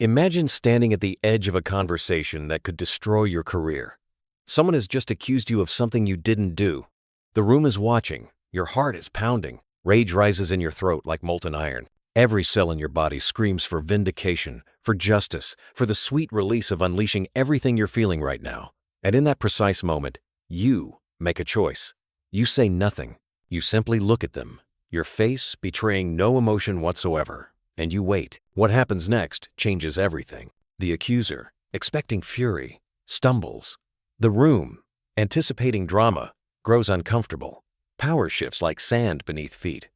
Imagine standing at the edge of a conversation that could destroy your career. Someone has just accused you of something you didn't do. The room is watching. Your heart is pounding. Rage rises in your throat like molten iron. Every cell in your body screams for vindication, for justice, for the sweet release of unleashing everything you're feeling right now. And in that precise moment, you make a choice. You say nothing. You simply look at them, your face betraying no emotion whatsoever. And you wait. What happens next changes everything. The accuser, expecting fury, stumbles. The room, anticipating drama, grows uncomfortable. Power shifts like sand beneath feet.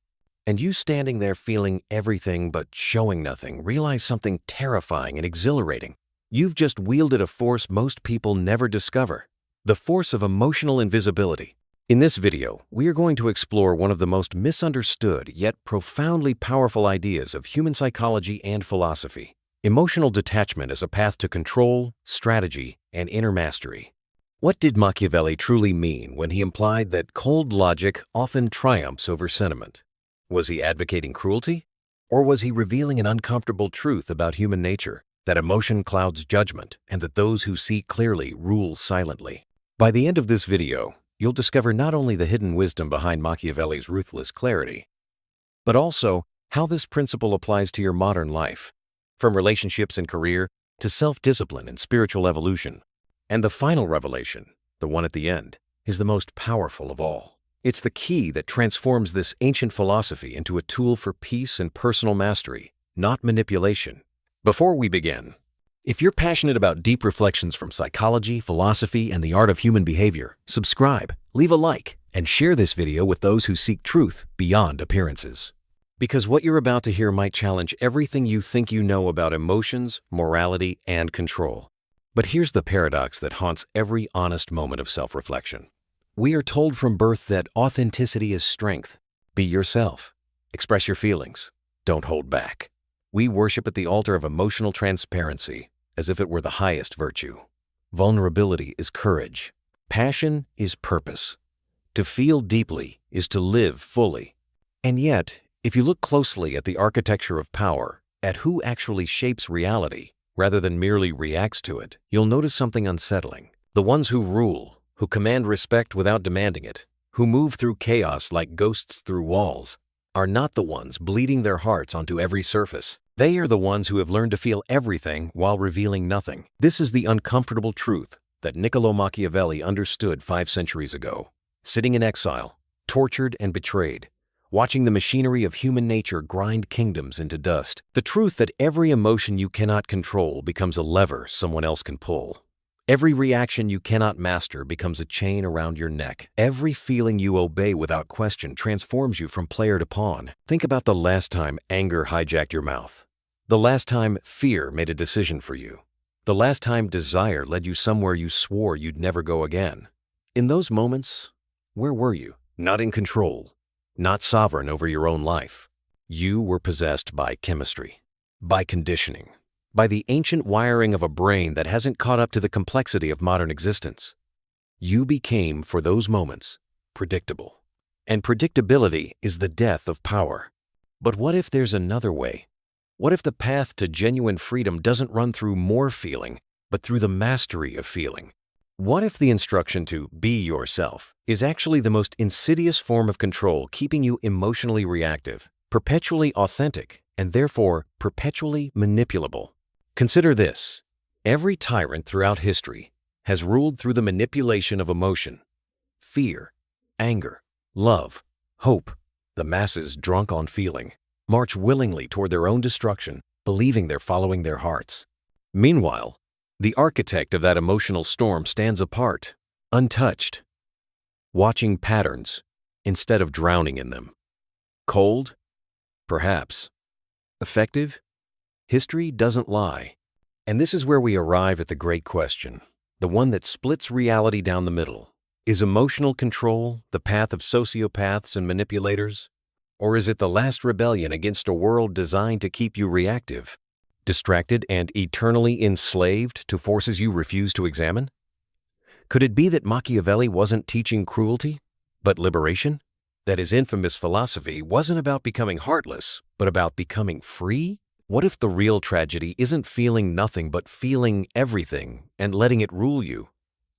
And you standing there feeling everything but showing nothing, realize something terrifying and exhilarating. You've just wielded a force most people never discover. The force of emotional invisibility. In this video, we are going to explore one of the most misunderstood yet profoundly powerful ideas of human psychology and philosophy. Emotional detachment as a path to control, strategy, and inner mastery. What did Machiavelli truly mean when he implied that cold logic often triumphs over sentiment? Was he advocating cruelty? Or was he revealing an uncomfortable truth about human nature, that emotion clouds judgment and that those who see clearly rule silently? By the end of this video, you'll discover not only the hidden wisdom behind Machiavelli's ruthless clarity, but also how this principle applies to your modern life, from relationships and career to self-discipline and spiritual evolution. And the final revelation, the one at the end, is the most powerful of all. It's the key that transforms this ancient philosophy into a tool for peace and personal mastery, not manipulation. Before we begin, if you're passionate about deep reflections from psychology, philosophy, and the art of human behavior, subscribe, leave a like, and share this video with those who seek truth beyond appearances. Because what you're about to hear might challenge everything you think you know about emotions, morality, and control. But here's the paradox that haunts every honest moment of self-reflection. We are told from birth that authenticity is strength. Be yourself. Express your feelings. Don't hold back. We worship at the altar of emotional transparency as if it were the highest virtue. Vulnerability is courage. Passion is purpose. To feel deeply is to live fully. And yet, if you look closely at the architecture of power, at who actually shapes reality, rather than merely reacts to it, you'll notice something unsettling. The ones who rule, who command respect without demanding it, who move through chaos like ghosts through walls, are not the ones bleeding their hearts onto every surface. They are the ones who have learned to feel everything while revealing nothing. This is the uncomfortable truth that Niccolo Machiavelli understood 5 centuries ago. Sitting in exile, tortured and betrayed, watching the machinery of human nature grind kingdoms into dust. The truth that every emotion you cannot control becomes a lever someone else can pull. Every reaction you cannot master becomes a chain around your neck. Every feeling you obey without question transforms you from player to pawn. Think about the last time anger hijacked your mouth. The last time fear made a decision for you. The last time desire led you somewhere you swore you'd never go again. In those moments, where were you? Not in control. Not sovereign over your own life. You were possessed by chemistry, by conditioning, by the ancient wiring of a brain that hasn't caught up to the complexity of modern existence. You became, for those moments, predictable. And predictability is the death of power. But what if there's another way? What if the path to genuine freedom doesn't run through more feeling, but through the mastery of feeling? What if the instruction to be yourself is actually the most insidious form of control, keeping you emotionally reactive, perpetually authentic, and therefore perpetually manipulable? Consider this. Every tyrant throughout history has ruled through the manipulation of emotion. Fear, anger, love, hope. The masses, drunk on feeling, march willingly toward their own destruction, believing they're following their hearts. Meanwhile, the architect of that emotional storm stands apart, untouched, watching patterns instead of drowning in them. Cold? Perhaps. Effective? History doesn't lie. And this is where we arrive at the great question, the one that splits reality down the middle. Is emotional control the path of sociopaths and manipulators? Or is it the last rebellion against a world designed to keep you reactive, distracted, and eternally enslaved to forces you refuse to examine? Could it be that Machiavelli wasn't teaching cruelty, but liberation? That his infamous philosophy wasn't about becoming heartless, but about becoming free? What if the real tragedy isn't feeling nothing but feeling everything and letting it rule you?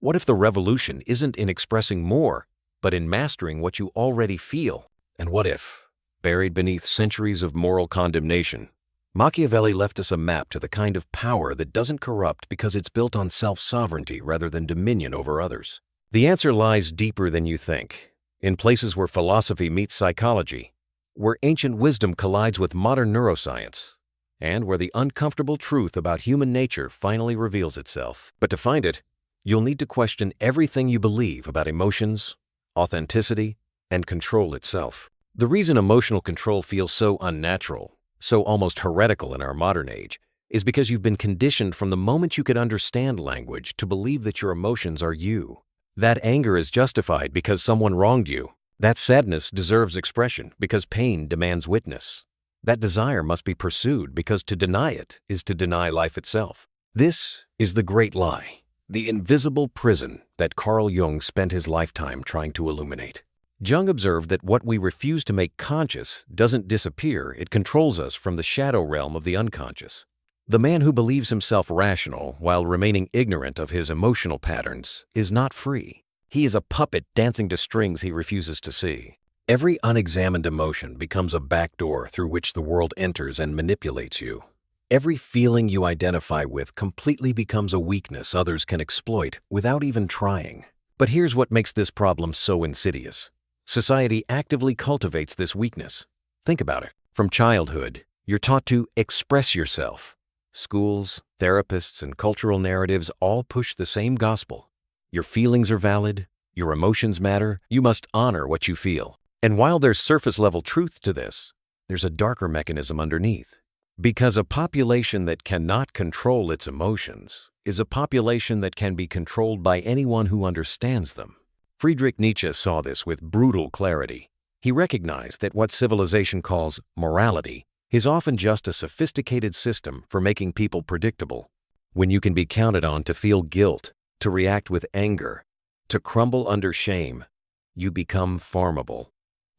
What if the revolution isn't in expressing more, but in mastering what you already feel? And what if, buried beneath centuries of moral condemnation, Machiavelli left us a map to the kind of power that doesn't corrupt because it's built on self-sovereignty rather than dominion over others? The answer lies deeper than you think, in places where philosophy meets psychology, where ancient wisdom collides with modern neuroscience, and where the uncomfortable truth about human nature finally reveals itself. But to find it, you'll need to question everything you believe about emotions, authenticity, and control itself. The reason emotional control feels so unnatural, so almost heretical in our modern age, is because you've been conditioned from the moment you could understand language to believe that your emotions are you. That anger is justified because someone wronged you. That sadness deserves expression because pain demands witness. That desire must be pursued because to deny it is to deny life itself. This is the great lie, the invisible prison that Carl Jung spent his lifetime trying to illuminate. Jung observed that what we refuse to make conscious doesn't disappear, it controls us from the shadow realm of the unconscious. The man who believes himself rational while remaining ignorant of his emotional patterns is not free. He is a puppet dancing to strings he refuses to see. Every unexamined emotion becomes a backdoor through which the world enters and manipulates you. Every feeling you identify with completely becomes a weakness others can exploit without even trying. But here's what makes this problem so insidious. Society actively cultivates this weakness. Think about it. From childhood, you're taught to express yourself. Schools, therapists, and cultural narratives all push the same gospel. Your feelings are valid. Your emotions matter. You must honor what you feel. And while there's surface-level truth to this, there's a darker mechanism underneath. Because a population that cannot control its emotions is a population that can be controlled by anyone who understands them. Friedrich Nietzsche saw this with brutal clarity. He recognized that what civilization calls morality is often just a sophisticated system for making people predictable. When you can be counted on to feel guilt, to react with anger, to crumble under shame, you become farmable.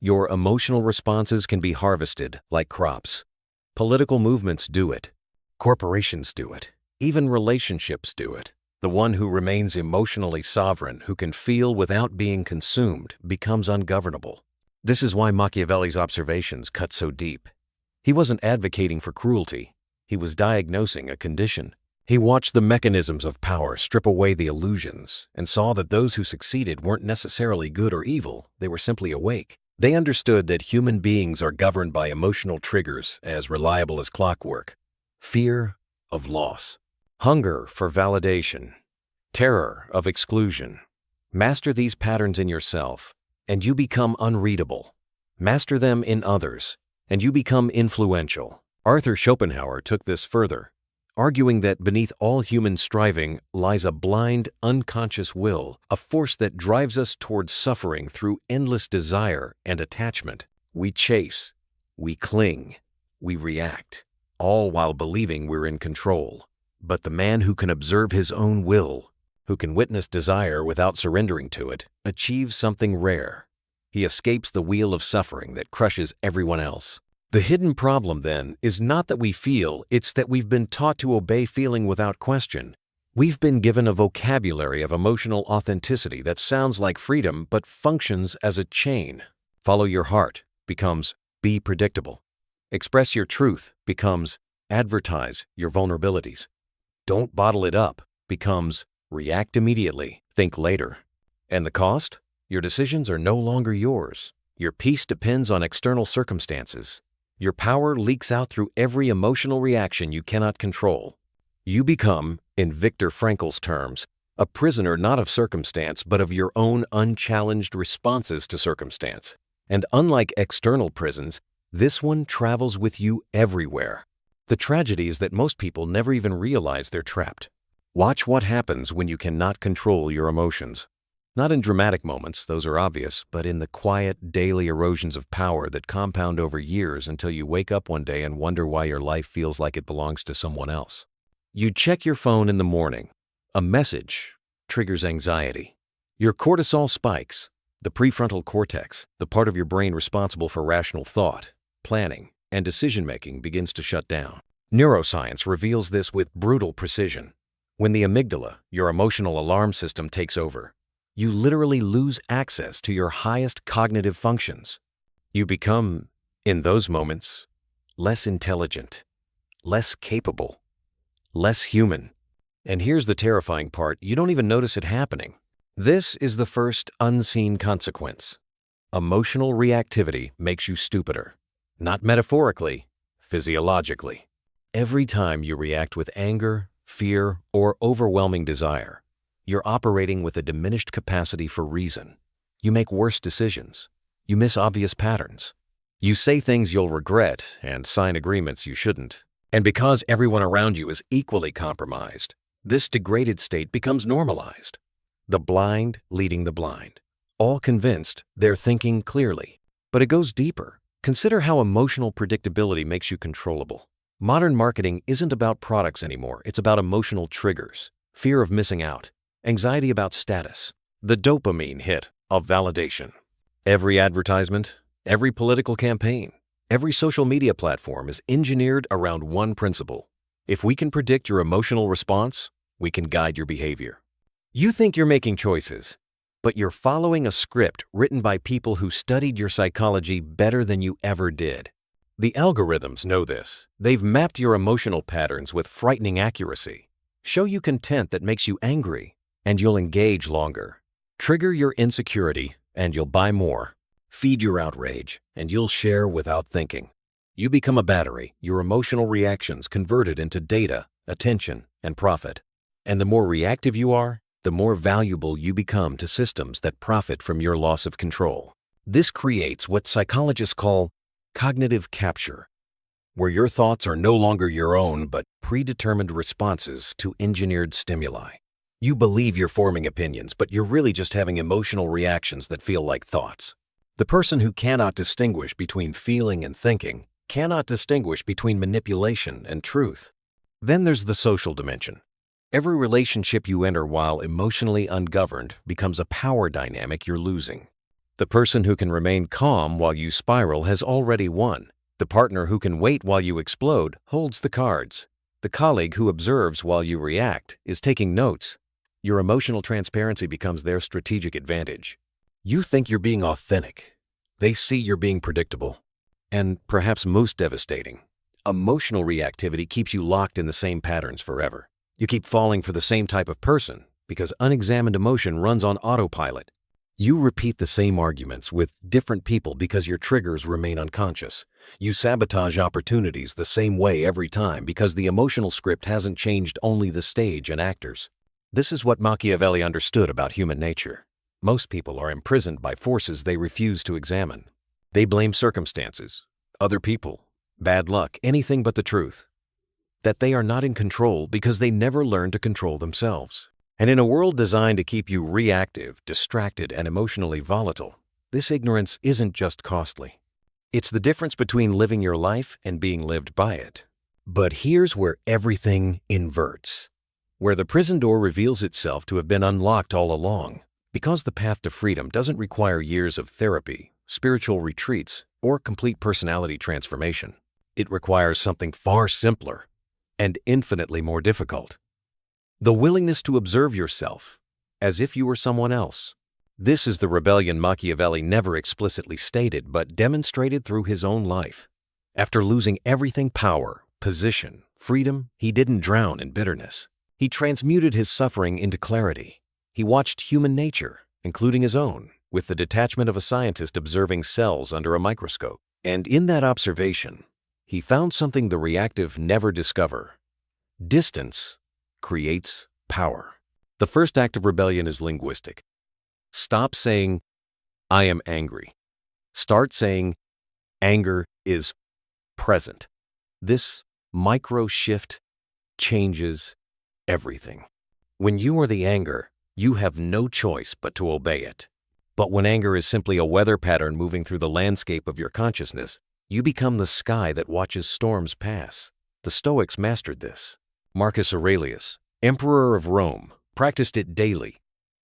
Your emotional responses can be harvested like crops. Political movements do it. Corporations do it. Even relationships do it. The one who remains emotionally sovereign, who can feel without being consumed, becomes ungovernable. This is why Machiavelli's observations cut so deep. He wasn't advocating for cruelty. He was diagnosing a condition. He watched the mechanisms of power strip away the illusions and saw that those who succeeded weren't necessarily good or evil, they were simply awake. They understood that human beings are governed by emotional triggers as reliable as clockwork. Fear of loss, hunger for validation, terror of exclusion. Master these patterns in yourself, and you become unreadable. Master them in others, and you become influential. Arthur Schopenhauer took this further, arguing that beneath all human striving lies a blind, unconscious will, a force that drives us towards suffering through endless desire and attachment. We chase, we cling, we react, all while believing we're in control. But the man who can observe his own will, who can witness desire without surrendering to it, achieves something rare. He escapes the wheel of suffering that crushes everyone else. The hidden problem, then, is not that we feel, it's that we've been taught to obey feeling without question. We've been given a vocabulary of emotional authenticity that sounds like freedom but functions as a chain. Follow your heart becomes be predictable. Express your truth becomes advertise your vulnerabilities. Don't bottle it up becomes react immediately, think later. And the cost? Your decisions are no longer yours. Your peace depends on external circumstances. Your power leaks out through every emotional reaction you cannot control. You become, in Viktor Frankl's terms, a prisoner not of circumstance but of your own unchallenged responses to circumstance. And unlike external prisons, this one travels with you everywhere. The tragedy is that most people never even realize they're trapped. Watch what happens when you cannot control your emotions. Not in dramatic moments, those are obvious, but in the quiet, daily erosions of power that compound over years until you wake up one day and wonder why your life feels like it belongs to someone else. You check your phone in the morning. A message triggers anxiety. Your cortisol spikes. The prefrontal cortex, the part of your brain responsible for rational thought, planning, and decision-making, begins to shut down. Neuroscience reveals this with brutal precision. When the amygdala, your emotional alarm system, takes over, you literally lose access to your highest cognitive functions. You become, in those moments, less intelligent, less capable, less human. And here's the terrifying part: you don't even notice it happening. This is the first unseen consequence. Emotional reactivity makes you stupider. Not metaphorically, physiologically. Every time you react with anger, fear, or overwhelming desire, you're operating with a diminished capacity for reason. You make worse decisions. You miss obvious patterns. You say things you'll regret and sign agreements you shouldn't. And because everyone around you is equally compromised, this degraded state becomes normalized. The blind leading the blind, all convinced they're thinking clearly. But it goes deeper. Consider how emotional predictability makes you controllable. Modern marketing isn't about products anymore. It's about emotional triggers, fear of missing out, anxiety about status, the dopamine hit of validation. Every advertisement, every political campaign, every social media platform is engineered around one principle. If we can predict your emotional response, we can guide your behavior. You think you're making choices, but you're following a script written by people who studied your psychology better than you ever did. The algorithms know this. They've mapped your emotional patterns with frightening accuracy. Show you content that makes you angry, and you'll engage longer. Trigger your insecurity, and you'll buy more. Feed your outrage, and you'll share without thinking. You become a battery, your emotional reactions converted into data, attention, and profit. And the more reactive you are, the more valuable you become to systems that profit from your loss of control. This creates what psychologists call cognitive capture, where your thoughts are no longer your own but predetermined responses to engineered stimuli. You believe you're forming opinions, but you're really just having emotional reactions that feel like thoughts. The person who cannot distinguish between feeling and thinking cannot distinguish between manipulation and truth. Then there's the social dimension. Every relationship you enter while emotionally ungoverned becomes a power dynamic you're losing. The person who can remain calm while you spiral has already won. The partner who can wait while you explode holds the cards. The colleague who observes while you react is taking notes. Your emotional transparency becomes their strategic advantage. You think you're being authentic. They see you're being predictable. And perhaps most devastating, emotional reactivity keeps you locked in the same patterns forever. You keep falling for the same type of person because unexamined emotion runs on autopilot. You repeat the same arguments with different people because your triggers remain unconscious. You sabotage opportunities the same way every time because the emotional script hasn't changed, only the stage and actors. This is what Machiavelli understood about human nature. Most people are imprisoned by forces they refuse to examine. They blame circumstances, other people, bad luck, anything but the truth. That they are not in control because they never learned to control themselves. And in a world designed to keep you reactive, distracted, and emotionally volatile, this ignorance isn't just costly. It's the difference between living your life and being lived by it. But here's where everything inverts, where the prison door reveals itself to have been unlocked all along. Because the path to freedom doesn't require years of therapy, spiritual retreats, or complete personality transformation. It requires something far simpler and infinitely more difficult. The willingness to observe yourself as if you were someone else. This is the rebellion Machiavelli never explicitly stated but demonstrated through his own life. After losing everything: power, position, freedom, he didn't drown in bitterness. He transmuted his suffering into clarity. He watched human nature, including his own, with the detachment of a scientist observing cells under a microscope. And in that observation, he found something the reactive never discover. Distance creates power. The first act of rebellion is linguistic. Stop saying, "I am angry." Start saying, "Anger is present." This micro shift changes everything. When you are the anger, you have no choice but to obey it. But when anger is simply a weather pattern moving through the landscape of your consciousness, you become the sky that watches storms pass. The Stoics mastered this. Marcus Aurelius, Emperor of Rome, practiced it daily,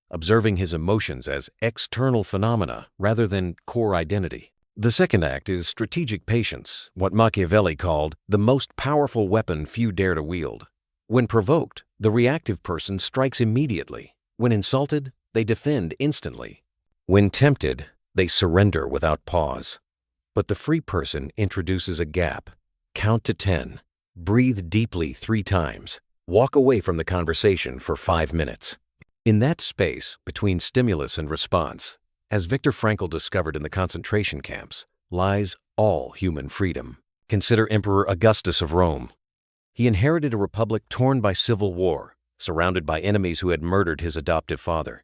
observing his emotions as external phenomena rather than core identity. The second act is strategic patience, what Machiavelli called the most powerful weapon few dare to wield. When provoked, the reactive person strikes immediately. When insulted, they defend instantly. When tempted, they surrender without pause. But the free person introduces a gap. Count to 10. Breathe deeply 3 times. Walk away from the conversation for 5 minutes. In that space between stimulus and response, as Viktor Frankl discovered in the concentration camps, lies all human freedom. Consider Emperor Augustus of Rome. He inherited a republic torn by civil war, surrounded by enemies who had murdered his adoptive father.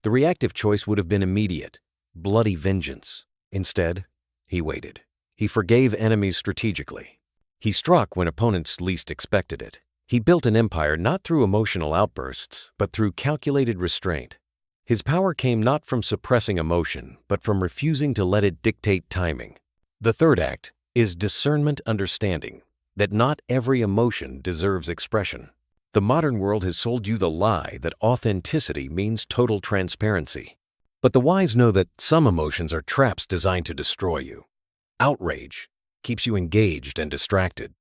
The reactive choice would have been immediate, bloody vengeance. Instead, he waited. He forgave enemies strategically. He struck when opponents least expected it. He built an empire not through emotional outbursts, but through calculated restraint. His power came not from suppressing emotion, but from refusing to let it dictate timing. The third act is discernment understanding that not every emotion deserves expression. The modern world has sold you the lie that authenticity means total transparency. But the wise know that some emotions are traps designed to destroy you. Outrage keeps you engaged and distracted.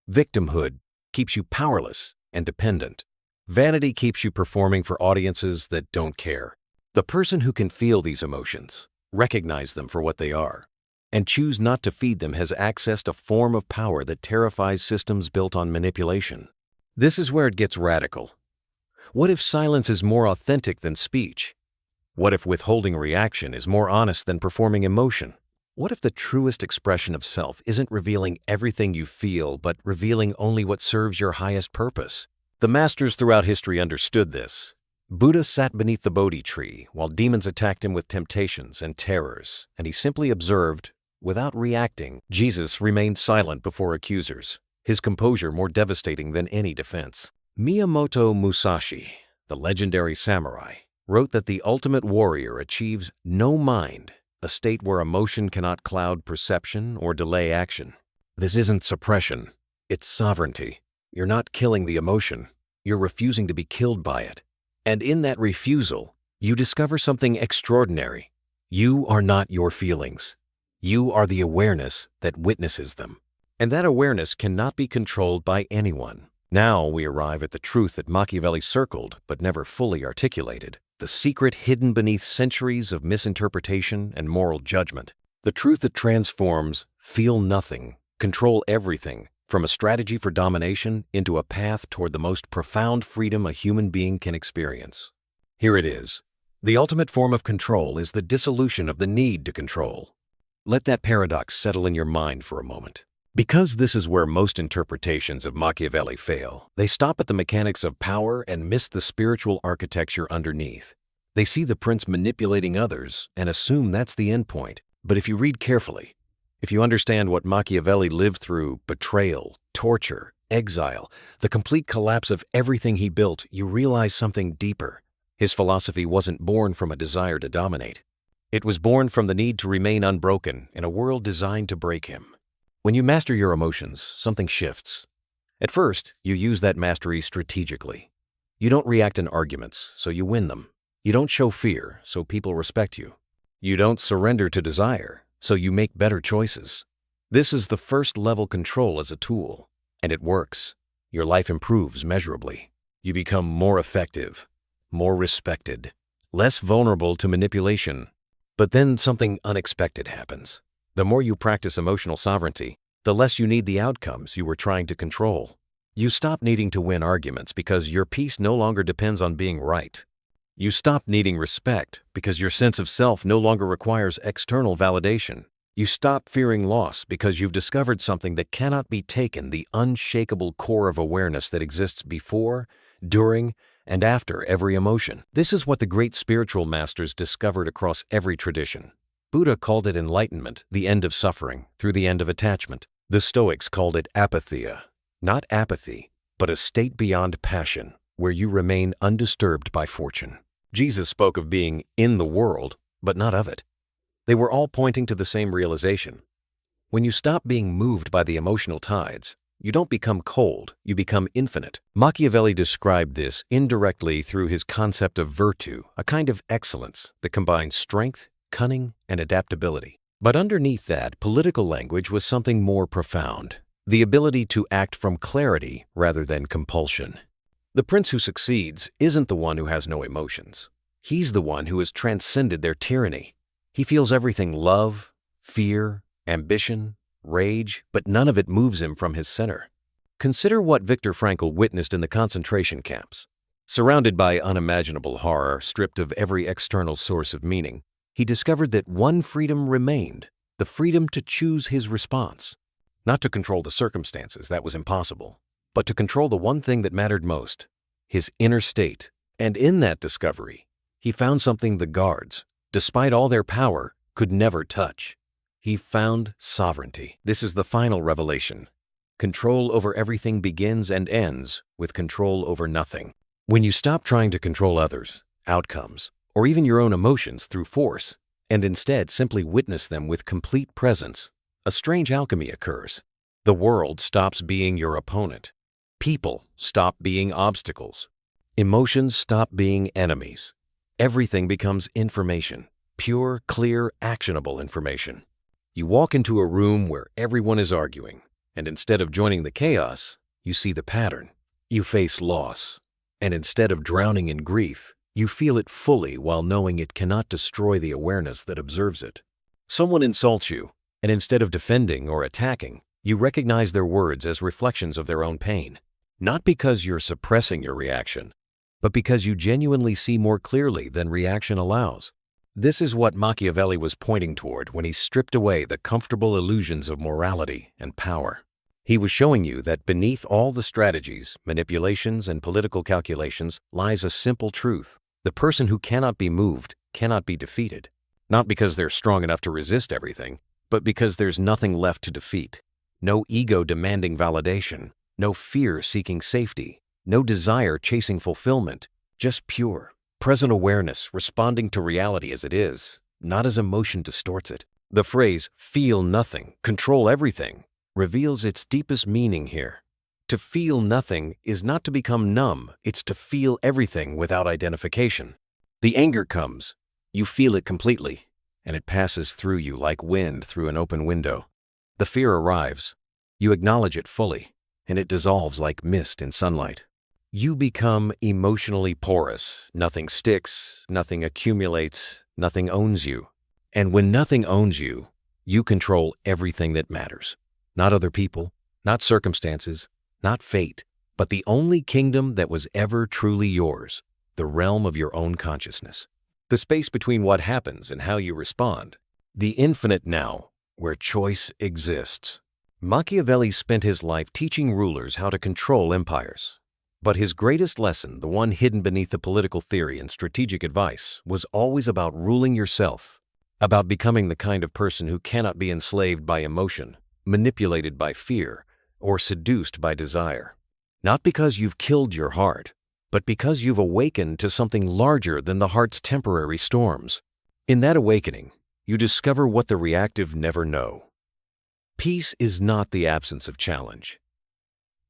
Victimhood keeps you powerless and dependent. Vanity keeps you performing for audiences that don't care. The person who can feel these emotions, recognize them for what they are, and choose not to feed them has accessed a form of power that terrifies systems built on manipulation. This is where it gets radical. What if silence is more authentic than speech? What if withholding reaction is more honest than performing emotion? What if the truest expression of self isn't revealing everything you feel, but revealing only what serves your highest purpose? The masters throughout history understood this. Buddha sat beneath the Bodhi tree while demons attacked him with temptations and terrors, and he simply observed, without reacting. Jesus remained silent before accusers, his composure more devastating than any defense. Miyamoto Musashi, the legendary samurai, wrote that the ultimate warrior achieves no mind, a state where emotion cannot cloud perception or delay action. This isn't suppression, it's sovereignty. You're not killing the emotion, you're refusing to be killed by it. And in that refusal, you discover something extraordinary. You are not your feelings. You are the awareness that witnesses them. And that awareness cannot be controlled by anyone. Now we arrive at the truth that Machiavelli circled but never fully articulated, the secret hidden beneath centuries of misinterpretation and moral judgment. The truth that transforms feel nothing, control everything, from a strategy for domination into a path toward the most profound freedom a human being can experience. Here it is. The ultimate form of control is the dissolution of the need to control. Let that paradox settle in your mind for a moment. Because this is where most interpretations of Machiavelli fail, they stop at the mechanics of power and miss the spiritual architecture underneath. They see the prince manipulating others and assume that's the end point. But if you read carefully, if you understand what Machiavelli lived through, betrayal, torture, exile, the complete collapse of everything he built, you realize something deeper. His philosophy wasn't born from a desire to dominate. It was born from the need to remain unbroken in a world designed to break him. When you master your emotions, something shifts. At first, you use that mastery strategically. You don't react in arguments, so you win them. You don't show fear, so people respect you. You don't surrender to desire, so you make better choices. This is the first level control as a tool, and it works. Your life improves measurably. You become more effective, more respected, less vulnerable to manipulation. But then something unexpected happens. The more you practice emotional sovereignty, the less you need the outcomes you were trying to control. You stop needing to win arguments because your peace no longer depends on being right. You stop needing respect because your sense of self no longer requires external validation. You stop fearing loss because you've discovered something that cannot be taken, the unshakable core of awareness that exists before, during, and after every emotion. This is what the great spiritual masters discovered across every tradition. Buddha called it enlightenment, the end of suffering, through the end of attachment. The Stoics called it apatheia, not apathy, but a state beyond passion, where you remain undisturbed by fortune. Jesus spoke of being in the world, but not of it. They were all pointing to the same realization. When you stop being moved by the emotional tides, you don't become cold, you become infinite. Machiavelli described this indirectly through his concept of virtue, a kind of excellence that combines strength, cunning, and adaptability. But underneath that, political language was something more profound, the ability to act from clarity rather than compulsion. The prince who succeeds isn't the one who has no emotions. He's the one who has transcended their tyranny. He feels everything: love, fear, ambition, rage, but none of it moves him from his center. Consider what Viktor Frankl witnessed in the concentration camps. Surrounded by unimaginable horror, stripped of every external source of meaning, he discovered that one freedom remained: the freedom to choose his response. Not to control the circumstances, that was impossible, but to control the one thing that mattered most: his inner state. And in that discovery, he found something the guards, despite all their power, could never touch. He found sovereignty. This is the final revelation. Control over everything begins and ends with control over nothing. When you stop trying to control others, outcomes, or even your own emotions through force, and instead simply witness them with complete presence, a strange alchemy occurs. The world stops being your opponent. People stop being obstacles. Emotions stop being enemies. Everything becomes information, pure, clear, actionable information. You walk into a room where everyone is arguing, and instead of joining the chaos, you see the pattern. You face loss, and instead of drowning in grief, you feel it fully while knowing it cannot destroy the awareness that observes it. Someone insults you, and instead of defending or attacking, you recognize their words as reflections of their own pain. Not because you're suppressing your reaction, but because you genuinely see more clearly than reaction allows. This is what Machiavelli was pointing toward when he stripped away the comfortable illusions of morality and power. He was showing you that beneath all the strategies, manipulations, and political calculations lies a simple truth: the person who cannot be moved cannot be defeated. Not because they're strong enough to resist everything, but because there's nothing left to defeat. No ego demanding validation, no fear seeking safety, no desire chasing fulfillment, just pure, present awareness responding to reality as it is, not as emotion distorts it. The phrase, "feel nothing, control everything," reveals its deepest meaning here. To feel nothing is not to become numb, it's to feel everything without identification. The anger comes, you feel it completely, and it passes through you like wind through an open window. The fear arrives, you acknowledge it fully, and it dissolves like mist in sunlight. You become emotionally porous. Nothing sticks, nothing accumulates, nothing owns you. And when nothing owns you, you control everything that matters. Not other people, not circumstances, not fate, but the only kingdom that was ever truly yours, the realm of your own consciousness. The space between what happens and how you respond. The infinite now, where choice exists. Machiavelli spent his life teaching rulers how to control empires. But his greatest lesson, the one hidden beneath the political theory and strategic advice, was always about ruling yourself, about becoming the kind of person who cannot be enslaved by emotion, manipulated by fear, or seduced by desire. Not because you've killed your heart, but because you've awakened to something larger than the heart's temporary storms. In that awakening, you discover what the reactive never know. Peace is not the absence of challenge.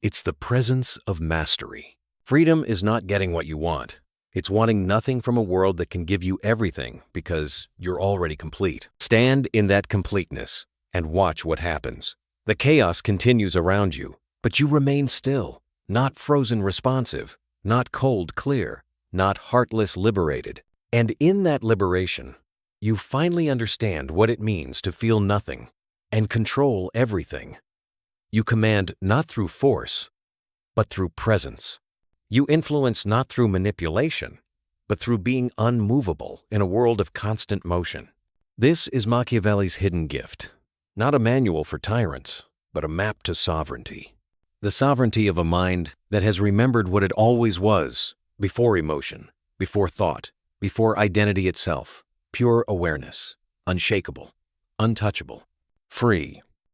It's the presence of mastery. Freedom is not getting what you want. It's wanting nothing from a world that can give you everything because you're already complete. Stand in that completeness and watch what happens. The chaos continues around you, but you remain still, not frozen responsive, not cold clear, not heartless liberated. And in that liberation, you finally understand what it means to feel nothing and control everything. You command not through force, but through presence. You influence not through manipulation, but through being unmovable in a world of constant motion. This is Machiavelli's hidden gift. Not a manual for tyrants, but a map to sovereignty. The sovereignty of a mind that has remembered what it always was, before emotion, before thought, before identity itself. Pure awareness, unshakable, untouchable, free,